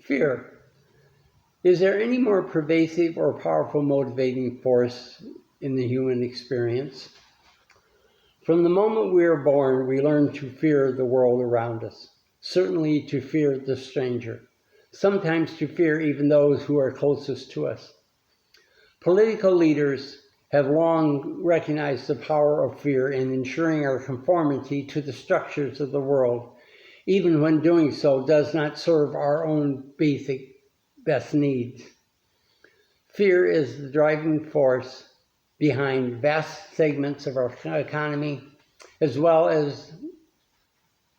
Fear. Is there any more pervasive or powerful motivating force in the human experience? From the moment we are born, we learn to fear the world around us, certainly to fear the stranger, sometimes to fear even those who are closest to us. Political leaders have long recognized the power of fear in ensuring our conformity to the structures of the world, even when doing so does not serve our own best needs. Fear is the driving force behind vast segments of our economy, as well as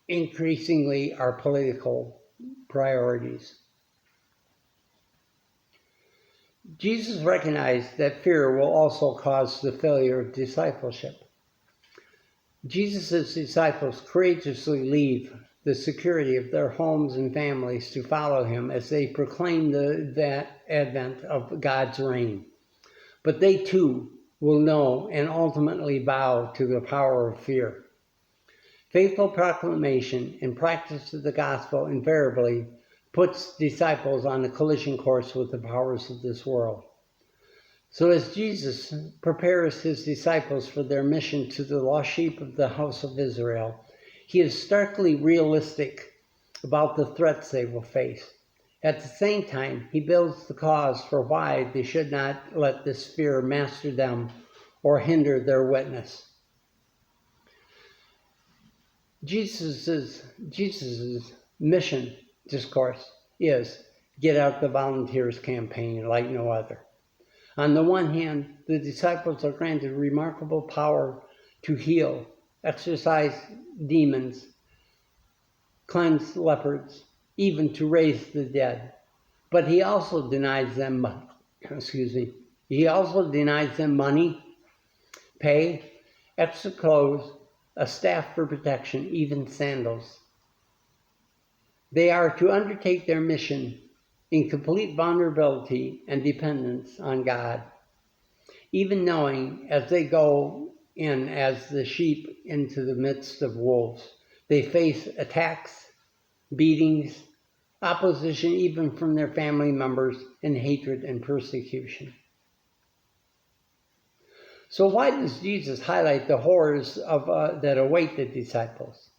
increasingly our political priorities. Jesus recognized that fear will also cause the failure of discipleship. Jesus' disciples courageously leave the security of their homes and families to follow him as they proclaim that advent of God's reign. But they too will know and ultimately bow to the power of fear. Faithful proclamation and practice of the gospel invariably puts disciples on a collision course with the powers of this world. So as Jesus prepares his disciples for their mission to the lost sheep of the house of Israel, he is starkly realistic about the threats they will face. At the same time, he builds the cause for why they should not let this fear master them or hinder their witness. Jesus' mission discourse is Get Out the Volunteers campaign like no other. On the one hand, the disciples are granted remarkable power to heal, exorcise demons, cleanse lepers, even to raise the dead. But he also denies them money, pay, extra clothes, a staff for protection, even sandals. They are to undertake their mission in complete vulnerability and dependence on God, even knowing as they go in as the sheep into the midst of wolves, they face attacks, beatings, opposition even from their family members, and hatred and persecution. So why does Jesus highlight the horrors that await the disciples?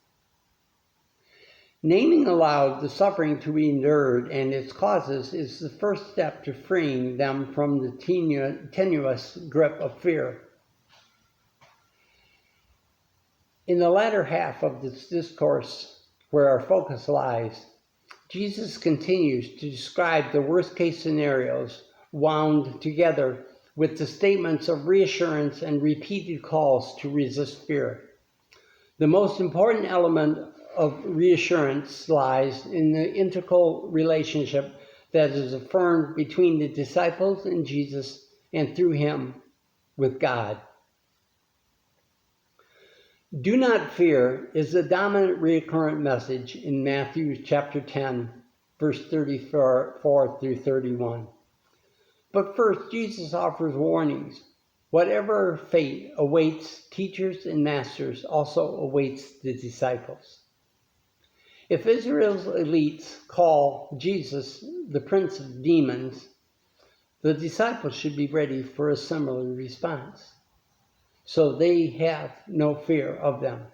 Naming aloud the suffering to be endured and its causes is the first step to freeing them from the tenuous grip of fear. In the latter half of this discourse, where our focus lies, Jesus continues to describe the worst-case scenarios wound together with the statements of reassurance and repeated calls to resist fear. The most important element of reassurance lies in the integral relationship that is affirmed between the disciples and Jesus and through him with God. Do not fear is the dominant recurrent message in Matthew chapter 10, verse 34 through 31. But first, Jesus offers warnings. Whatever fate awaits teachers and masters also awaits the disciples. If Israel's elites call Jesus the Prince of Demons, the disciples should be ready for a similar response, so they have no fear of them.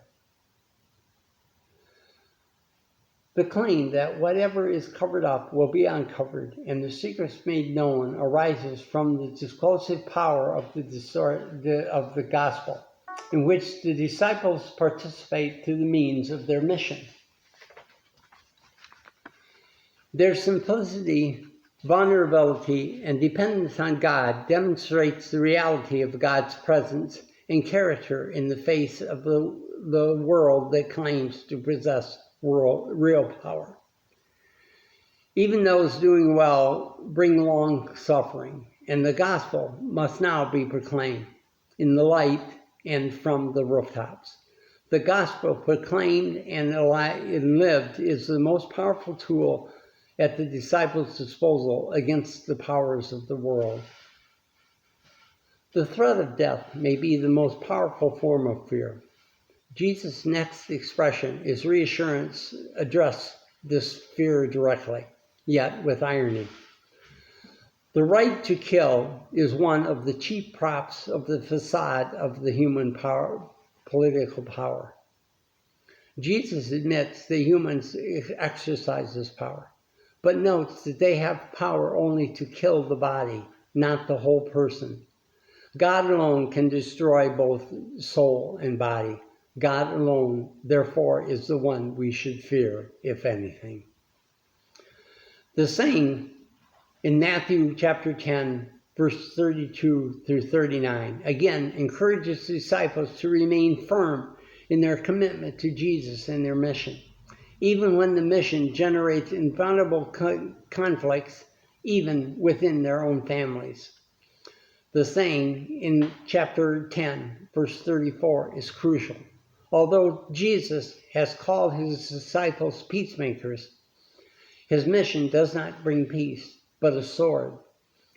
The claim that whatever is covered up will be uncovered and the secrets made known arises from the disclosive power of the gospel, in which the disciples participate through the means of their mission. Their simplicity, vulnerability, and dependence on God demonstrates the reality of God's presence and character in the face of the world that claims to possess real power. Even those doing well bring long suffering, and the gospel must now be proclaimed in the light and from the rooftops. The gospel proclaimed and lived is the most powerful tool at the disciples' disposal against the powers of the world. The threat of death may be the most powerful form of fear. Jesus' next expression is reassurance addressed this fear directly. yet with irony. The right to kill is one of the chief props of the facade of the human power, political power. Jesus admits that humans exercise this power, but notes that they have power only to kill the body, not the whole person. God alone can destroy both soul and body. God alone, therefore, is the one we should fear, if anything. The saying in Matthew chapter 10, verse 32 through 39, again encourages disciples to remain firm in their commitment to Jesus and their mission, even when the mission generates inevitable conflicts, even within their own families. The saying in chapter 10, verse 34 is crucial. Although Jesus has called his disciples peacemakers, his mission does not bring peace, but a sword,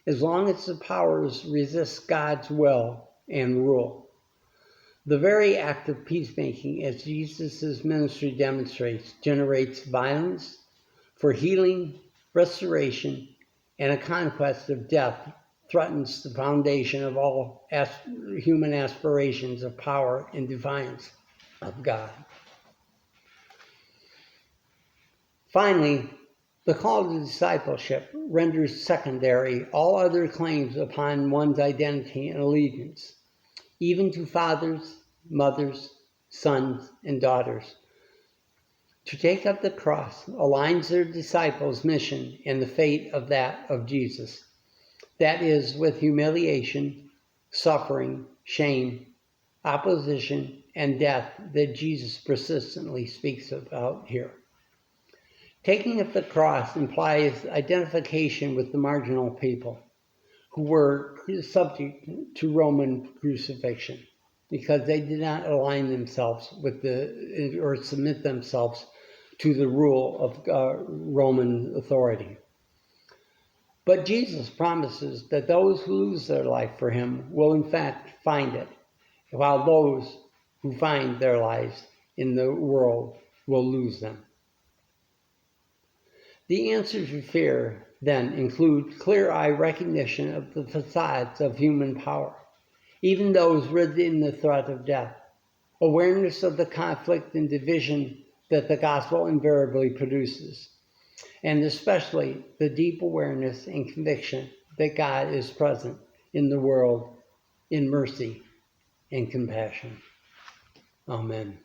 as long as the powers resist God's will and rule. The very act of peacemaking, as Jesus' ministry demonstrates, generates violence for healing, restoration, and a conquest of death, threatens the foundation of all human aspirations of power in defiance of God. Finally, the call to discipleship renders secondary all other claims upon one's identity and allegiance, even to fathers, mothers, sons, and daughters. To take up the cross aligns their disciples' mission and the fate of that of Jesus. That is, with humiliation, suffering, shame, opposition, and death that Jesus persistently speaks about here. Taking up the cross implies identification with the marginal people who were subject to Roman crucifixion because they did not align themselves with or submit themselves to the rule of Roman authority. But Jesus promises that those who lose their life for him will in fact find it, while those who find their lives in the world will lose them. The answers to fear, then, include clear-eyed recognition of the facades of human power, even those rooted in the threat of death, awareness of the conflict and division that the gospel invariably produces, and especially the deep awareness and conviction that God is present in the world in mercy and compassion. Amen.